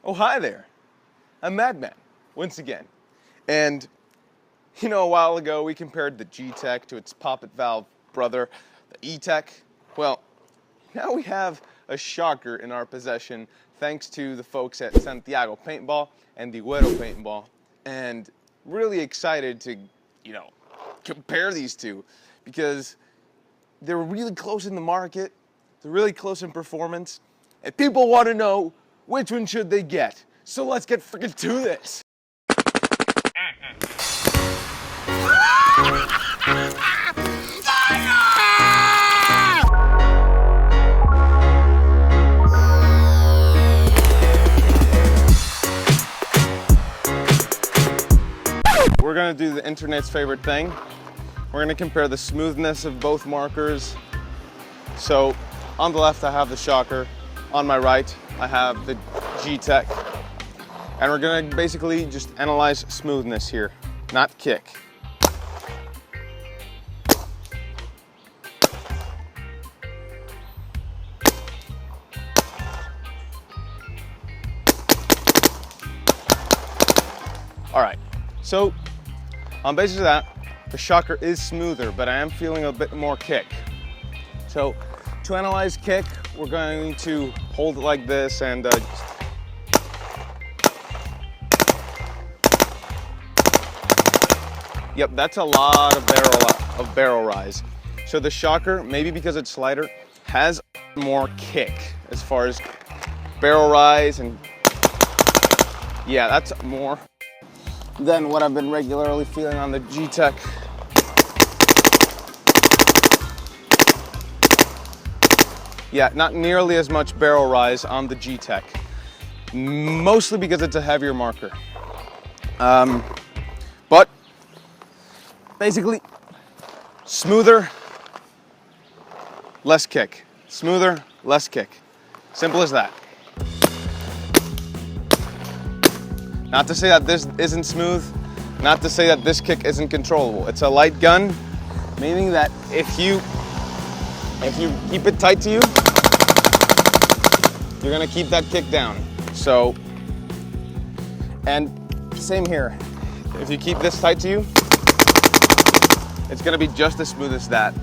Oh, hi there. I'm Madman, once again. And, you know, a while ago we compared the Gtek to its poppet valve brother, the E-Tech. Well, now we have a shocker in our possession thanks to the folks at Santiago Paintball and the Higüero Paintball. And really excited to, compare these two because they're really close in the market, they're really close in performance, and people want to know which one should they get. So let's get freaking to this. We're gonna do the internet's favorite thing. We're gonna compare the smoothness of both markers. So on the left I have the shocker, on my right I have the Gtek, and we're gonna basically just analyze smoothness here, not kick. All right, so on basis of that, the shocker is smoother, but I am feeling a bit more kick. So to analyze kick, we're going to hold it like this and yep, that's a lot of barrel rise. So the shocker, maybe because it's lighter, has more kick as far as barrel rise, and yeah, that's more than what I've been regularly feeling on the Gtek. Yeah, not nearly as much barrel rise on the Gtek, mostly because it's a heavier marker. But basically, smoother, less kick. Smoother, less kick. Simple as that. Not to say that this isn't smooth, not to say that this kick isn't controllable. It's a light gun, meaning that if you keep it tight to you, you're gonna keep that kick down. So, and same here. If you keep this tight to you, it's gonna be just as smooth as that.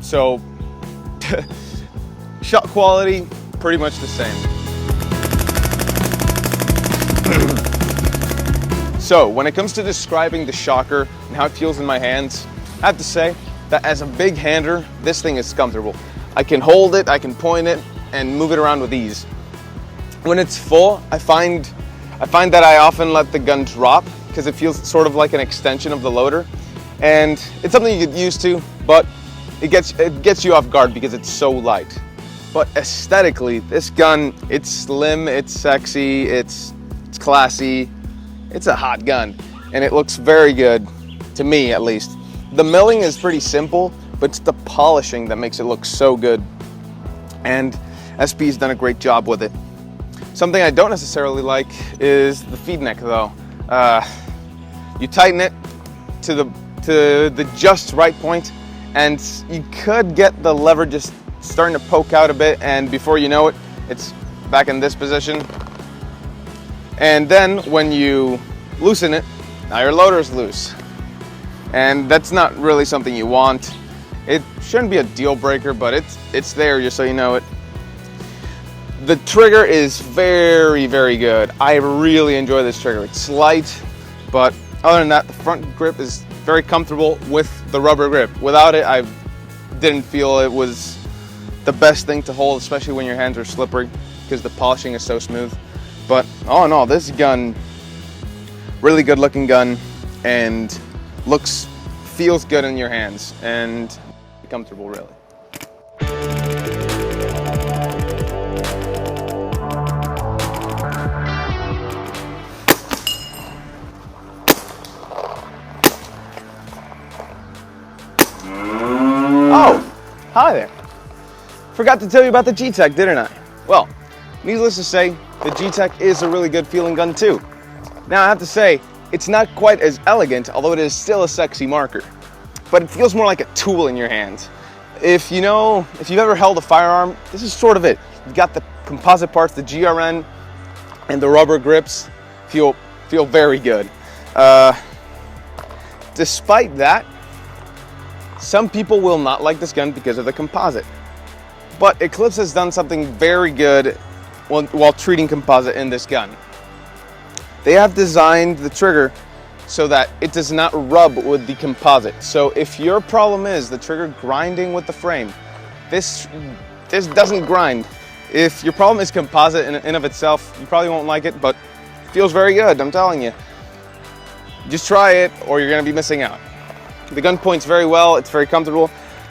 So, shot quality, pretty much the same. So, when it comes to describing the shocker and how it feels in my hands, I have to say that as a big hander, this thing is comfortable. I can hold it, I can point it, and move it around with ease. When it's full, I find that I often let the gun drop because it feels sort of like an extension of the loader. And it's something you get used to, but it gets you off guard because it's so light. But aesthetically, this gun, it's slim, it's sexy, it's classy, it's a hot gun, and it looks very good, to me at least. The milling is pretty simple, but it's the polishing that makes it look so good. And SP's done a great job with it. Something I don't necessarily like is the feed neck though. You tighten it to the just right point, and you could get the lever just starting to poke out a bit, and before you know it, it's back in this position. And then when you loosen it, now your loader is loose. And that's not really something you want. It shouldn't be a deal breaker, but it's there just so you know it. The trigger is very, very good. I really enjoy this trigger. It's light, but other than that, the front grip is very comfortable with the rubber grip. Without it, I didn't feel it was the best thing to hold, especially when your hands are slippery because the polishing is so smooth. But all in all, this gun, really good looking gun, and feels good in your hands, and comfortable really. Oh, hi there. Forgot to tell you about the Gtek, didn't I? Well, needless to say, the Gtek is a really good feeling gun too. Now I have to say, it's not quite as elegant, although it is still a sexy marker, but it feels more like a tool in your hands. If you've ever held a firearm, this is sort of it. You've got the composite parts, the GRN, and the rubber grips feel very good. Despite that, some people will not like this gun because of the composite. But Eclipse has done something very good while treating composite in this gun. They have designed the trigger so that it does not rub with the composite. So if your problem is the trigger grinding with the frame, this doesn't grind. If your problem is composite in and of itself, you probably won't like it, but it feels very good, I'm telling you. Just try it or you're gonna be missing out. The gun points very well, it's very comfortable.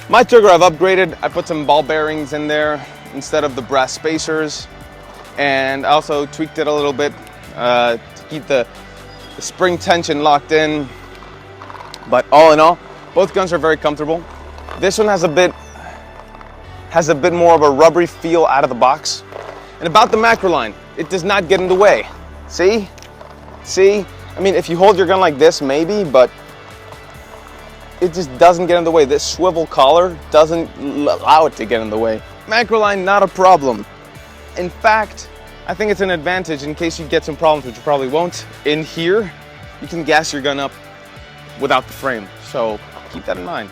My trigger I've upgraded. I put some ball bearings in there instead of the brass spacers. And I also tweaked it a little bit to keep the spring tension locked in. But all in all, both guns are very comfortable. This one has a bit more of a rubbery feel out of the box. And about the macro line, it does not get in the way. See? See? I mean, if you hold your gun like this, maybe, but it just doesn't get in the way. This swivel collar doesn't allow it to get in the way. Macro line, not a problem. In fact, I think it's an advantage in case you get some problems, which you probably won't. In here, you can gas your gun up without the frame. So keep that in mind.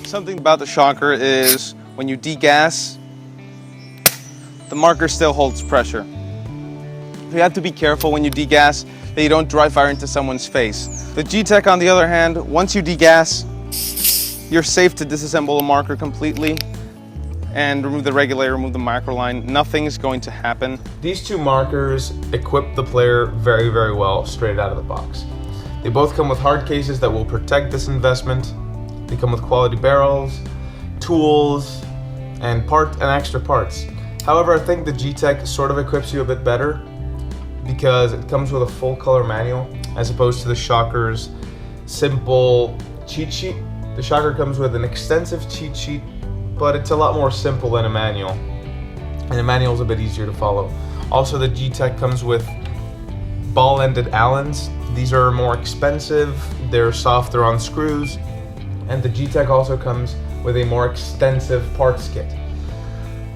Something about the shocker is when you degas, the marker still holds pressure. So you have to be careful when you degas that you don't dry fire into someone's face. The Gtek, on the other hand, once you degas, you're safe to disassemble a marker completely and remove the regulator, remove the macro line. Nothing's going to happen. These two markers equip the player very, very well straight out of the box. They both come with hard cases that will protect this investment. They come with quality barrels, tools, and extra parts. However, I think the Gtek sort of equips you a bit better because it comes with a full color manual as opposed to the Shocker's simple cheat sheet. The Shocker comes with an extensive cheat sheet, but it's a lot more simple than a manual. And the manual is a bit easier to follow. Also, the Gtek comes with ball-ended Allens. These are more expensive, they're softer on screws, and the Gtek also comes with a more extensive parts kit.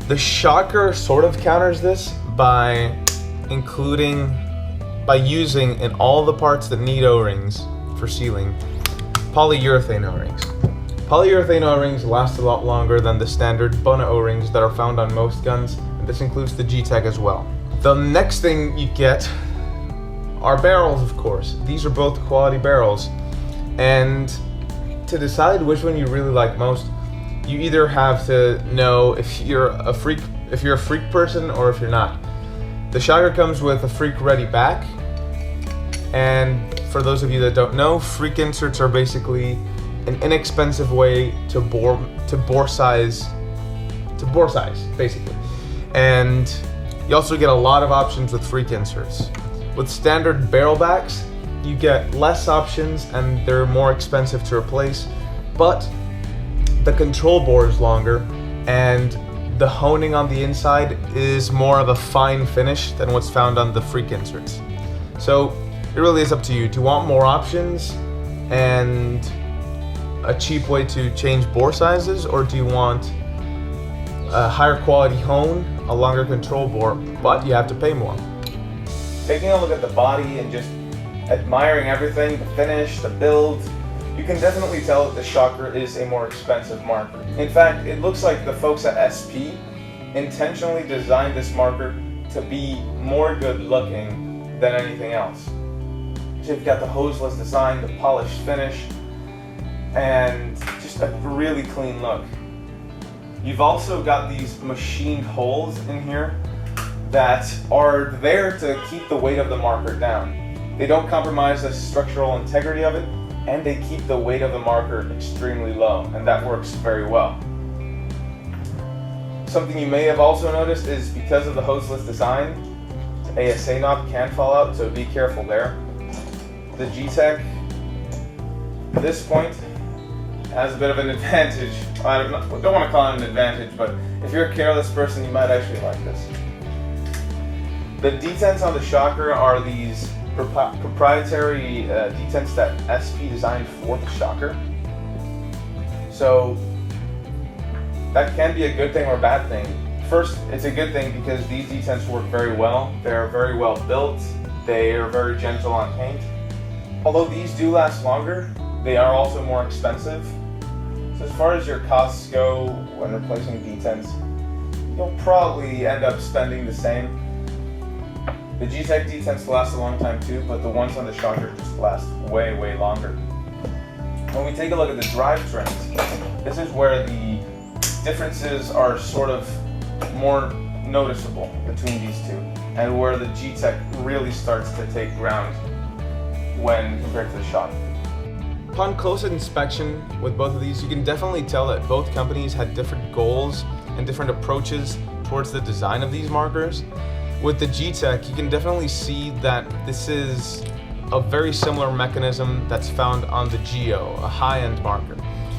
The Shocker sort of counters this by using in all the parts that need O-rings for sealing, polyurethane O-rings. Polyurethane O-rings last a lot longer than the standard Bona O-rings that are found on most guns, and this includes the Gtek as well. The next thing you get are barrels, of course. These are both quality barrels, and to decide which one you really like most, you either have to know if you're a freak person or if you're not. The Shocker comes with a freak ready back, and for those of you that don't know, freak inserts are basically an inexpensive way to bore size basically. And you also get a lot of options with freak inserts. With standard barrel backs, you get less options and they're more expensive to replace, but the control bore is longer and the honing on the inside is more of a fine finish than what's found on the freak inserts. So it really is up to you. Do you want more options and a cheap way to change bore sizes, or do you want a higher quality hone, a longer control bore, but you have to pay more? Taking a look at the body and just admiring everything, the finish, the build, you can definitely tell that the Shocker is a more expensive marker. In fact, it looks like the folks at SP intentionally designed this marker to be more good looking than anything else. So you've got the hoseless design, the polished finish, and just a really clean look. You've also got these machined holes in here that are there to keep the weight of the marker down. They don't compromise the structural integrity of it, and they keep the weight of the marker extremely low, and that works very well. Something you may have also noticed is because of the hoseless design, the ASA knob can fall out, so be careful there. The Gtek, at this point, has a bit of an advantage. I don't want to call it an advantage, but if you're a careless person, you might actually like this. The detents on the shocker are these proprietary detents that SP designed for the shocker. So that can be a good thing or a bad thing. First, it's a good thing because these detents work very well. They're very well built. They are very gentle on paint. Although these do last longer, they are also more expensive. So as far as your costs go when replacing detents, you'll probably end up spending the same. The Gtek detents last a long time too, but the ones on the shocker just last way, way longer. When we take a look at the drivetrains, this is where the differences are sort of more noticeable between these two, and where the Gtek really starts to take ground when compared to the shocker. Upon close inspection with both of these, you can definitely tell that both companies had different goals and different approaches towards the design of these markers. With the Gtek, you can definitely see that this is a very similar mechanism that's found on the Geo, a high-end marker.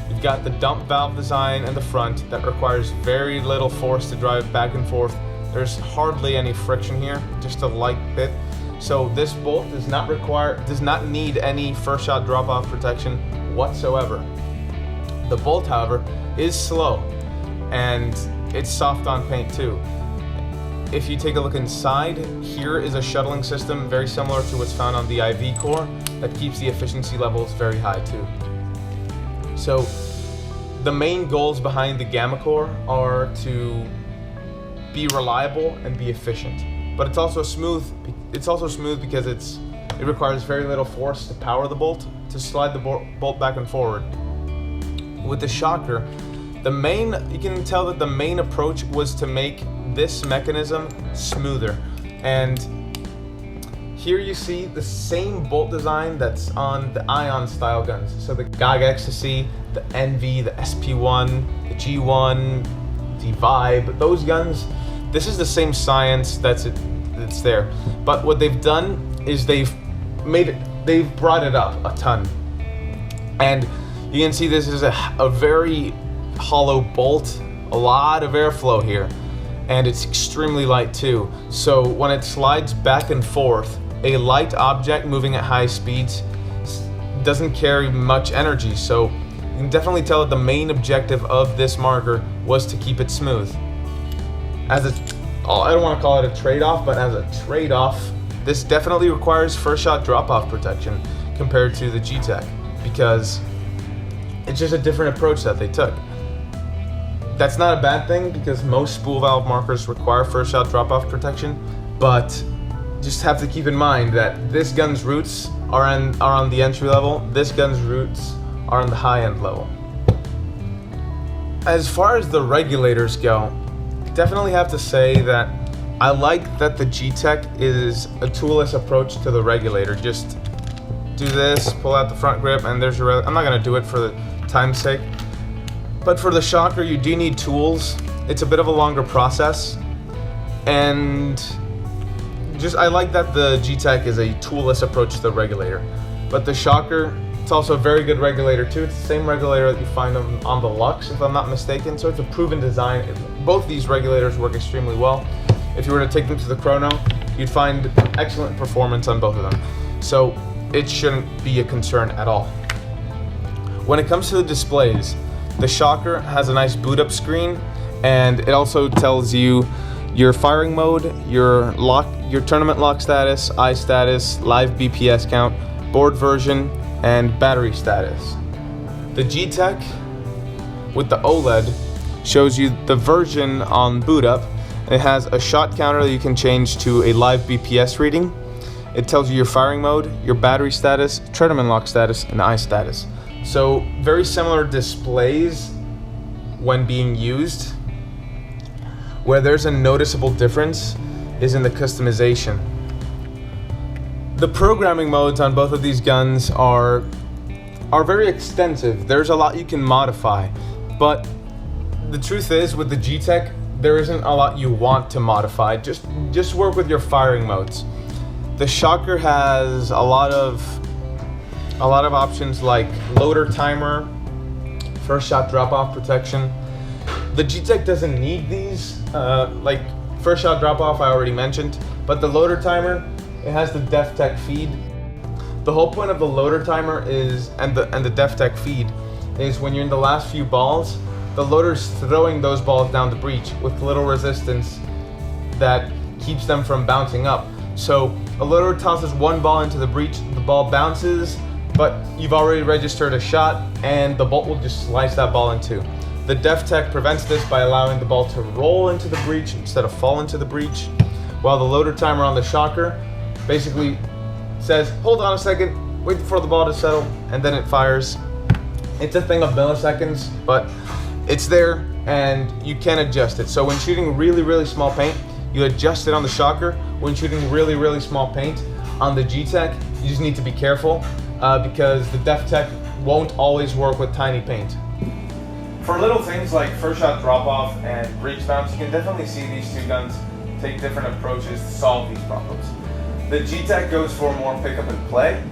You've got the dump valve design in the front that requires very little force to drive back and forth. There's hardly any friction here, just a light bit. So this bolt does not need any first shot drop-off protection whatsoever. The bolt, however, is slow, and it's soft on paint too. If you take a look inside, here is a shuttling system very similar to what's found on the IV core that keeps the efficiency levels very high too. So the main goals behind the Gamma Core are to be reliable and be efficient. But it's also smooth because it requires very little force to power the bolt, to slide the bolt back and forward. With the shocker, you can tell that the main approach was to make this mechanism smoother. And here you see the same bolt design that's on the Ion style guns. So the GOG Ecstasy, the Envy, the SP1, the G1, the Vibe, those guns, this is the same science that's there. But what they've done is they've brought it up a ton. And you can see this is a very hollow bolt, a lot of airflow here, and it's extremely light too. So when it slides back and forth, a light object moving at high speeds doesn't carry much energy. So you can definitely tell that the main objective of this marker was to keep it smooth. I don't want to call it a trade-off, but as a trade-off, this definitely requires first shot drop-off protection compared to the Gtek, because it's just a different approach that they took. That's not a bad thing because most spool valve markers require first shot drop-off protection, but just have to keep in mind that this gun's roots are on the entry level, this gun's roots are on the high-end level. As far as the regulators go, definitely have to say that I like that the Gtek is a toolless approach to the regulator. Just do this, pull out the front grip, and there's your I'm not going to do it for the time's sake. But for the shocker, you do need tools. It's a bit of a longer process. And I like that the Gtek is a toolless approach to the regulator. But the shocker, it's also a very good regulator too. It's the same regulator that you find on the Lux, if I'm not mistaken. So it's a proven design. Both these regulators work extremely well. If you were to take them to the chrono, you'd find excellent performance on both of them. So it shouldn't be a concern at all. When it comes to the displays, the shocker has a nice boot up screen, and it also tells you your firing mode, your tournament lock status, eye status, live BPS count, board version, and battery status. The Gtek with the OLED shows you the version on boot up. It has a shot counter that you can change to a live BPS reading, It tells you your firing mode, your battery status, treadle and lock status, and eye status. So very similar displays when being used. Where there's a noticeable difference is in the customization. The programming modes on both of these guns are very extensive. There's a lot you can modify, but the truth is with the Gtek, there isn't a lot you want to modify. Just work with your firing modes. The Shocker has a lot of options like loader timer, first shot drop off protection. The Gtek doesn't need these, like first shot drop off I already mentioned, but the loader timer, it has the Gtek feed. The whole point of the loader timer is, and the Gtek feed, is when you're in the last few balls, the loader's throwing those balls down the breech with little resistance that keeps them from bouncing up. So a loader tosses one ball into the breech, the ball bounces, but you've already registered a shot and the bolt will just slice that ball in two. The Gtek prevents this by allowing the ball to roll into the breech instead of fall into the breech, while the loader timer on the Shocker basically says, hold on a second, wait for the ball to settle, and then it fires. It's a thing of milliseconds, but it's there and you can adjust it. So when shooting really, really small paint, you adjust it on the Shocker. When shooting really, really small paint on the Gtek, you just need to be careful because the Gtek won't always work with tiny paint. For little things like first shot drop off and breech bounce, you can definitely see these two guns take different approaches to solve these problems. The Gtek goes for a more pick up and play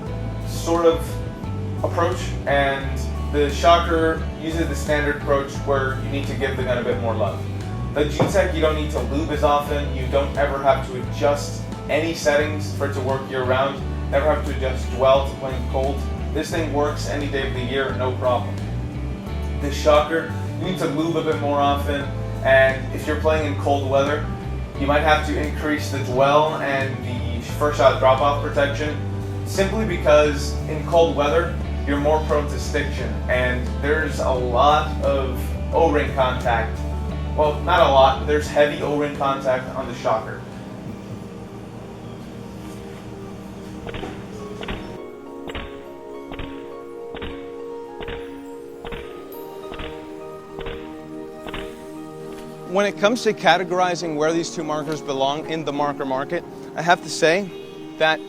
sort of approach, and the Shocker uses the standard approach where you need to give the gun a bit more love. The Gtek, you don't need to lube as often, you don't ever have to adjust any settings for it to work year round, never have to adjust dwell to playing cold. This thing works any day of the year, no problem. The Shocker, you need to lube a bit more often, and if you're playing in cold weather, you might have to increase the dwell and the first shot drop off protection, simply because in cold weather, you're more prone to stiction, and there's a lot of O-ring contact. Well, not a lot, but there's heavy O-ring contact on the Shocker. When it comes to categorizing where these two markers belong in the marker market, I have to say that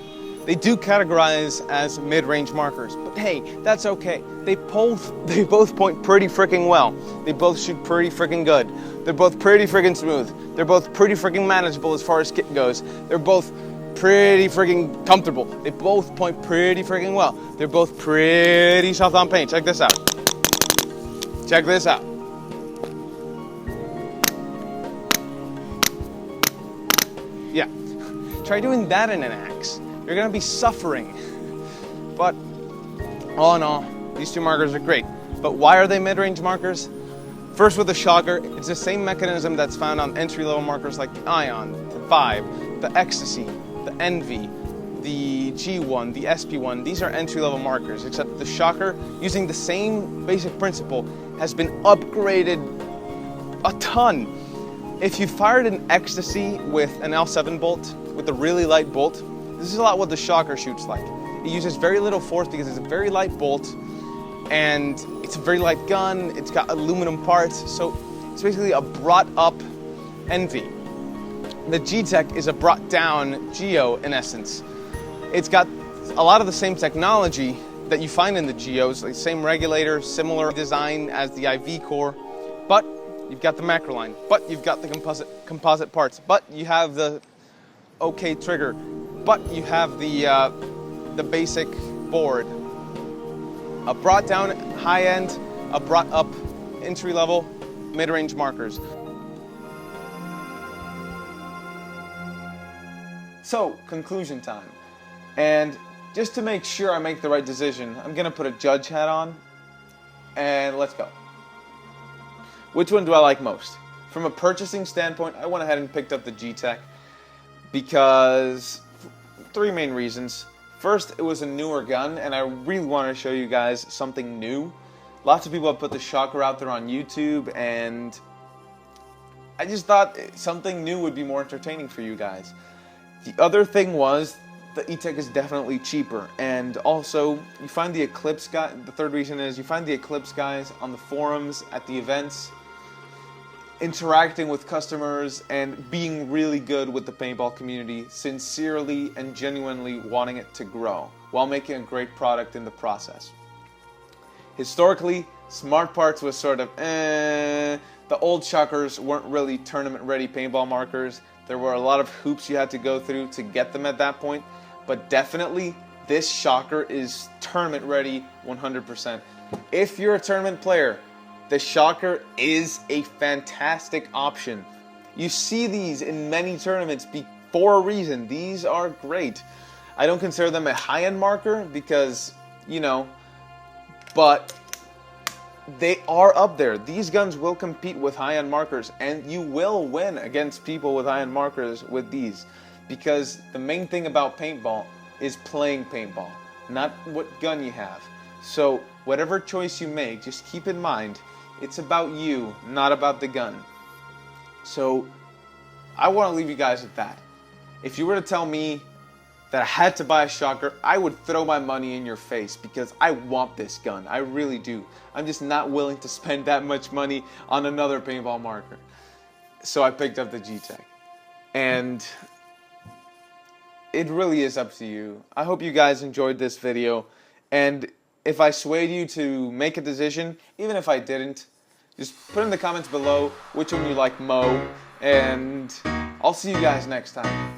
they do categorize as mid-range markers, but hey, that's okay. They both point pretty freaking well. They both shoot pretty freaking good. They're both pretty freaking smooth. They're both pretty freaking manageable as far as kit goes. They're both pretty freaking comfortable. They both point pretty freaking well. They're both pretty soft on paint. Check this out. Check this out. Yeah, try doing that in an axe. You're gonna be suffering. But all in all, these two markers are great. But why are they mid-range markers? First, with the Shocker, it's the same mechanism that's found on entry-level markers like the Ion, the Vibe, the Ecstasy, the Envy, the G1, the SP1. These are entry-level markers, except the Shocker, using the same basic principle, has been upgraded a ton. If you fired an Ecstasy with an L7 bolt, with a really light bolt, this is a lot what the Shocker shoots like. It uses very little force because it's a very light bolt, and it's a very light gun, it's got aluminum parts, so it's basically a brought up Envy. The Gtek is a brought down Geo in essence. It's got a lot of the same technology that you find in the Geos, like same regulator, similar design as the IV core, but you've got the macro line, but you've got the composite parts, but you have the OK trigger, but you have the basic board. A brought down high end, a brought up entry level, mid-range markers. So, conclusion time. And just to make sure I make the right decision, I'm gonna put a judge hat on, and let's go. Which one do I like most? From a purchasing standpoint, I went ahead and picked up the Gtek because three main reasons. First, it was a newer gun, and I really wanted to show you guys something new. Lots of people have put the Shocker out there on YouTube, and I just thought something new would be more entertaining for you guys. The other thing was the Gtek is definitely cheaper. And also, you find the Eclipse guy. The third reason is you find the Eclipse guys on the forums, at the events, interacting with customers and being really good with the paintball community, sincerely and genuinely wanting it to grow while making a great product in the process. Historically, Smart Parts was sort of the old shockers weren't really tournament-ready paintball markers. There were a lot of hoops you had to go through to get them at that point, but definitely this shocker is tournament-ready 100%. If you're a tournament player, the shocker is a fantastic option. You see these in many tournaments for a reason. These are great. I don't consider them a high-end marker because, you know, but they are up there. These guns will compete with high-end markers, and you will win against people with high-end markers with these, because the main thing about paintball is playing paintball, not what gun you have. So whatever choice you make, just keep in mind, it's about you, not about the gun. So I want to leave you guys with that. If you were to tell me that I had to buy a shocker, I would throw my money in your face because I want this gun. I really do. I'm just not willing to spend that much money on another paintball marker. So I picked up the Gtek. And it really is up to you. I hope you guys enjoyed this video. And if I swayed you to make a decision, even if I didn't, just put in the comments below which one you like more. And I'll see you guys next time.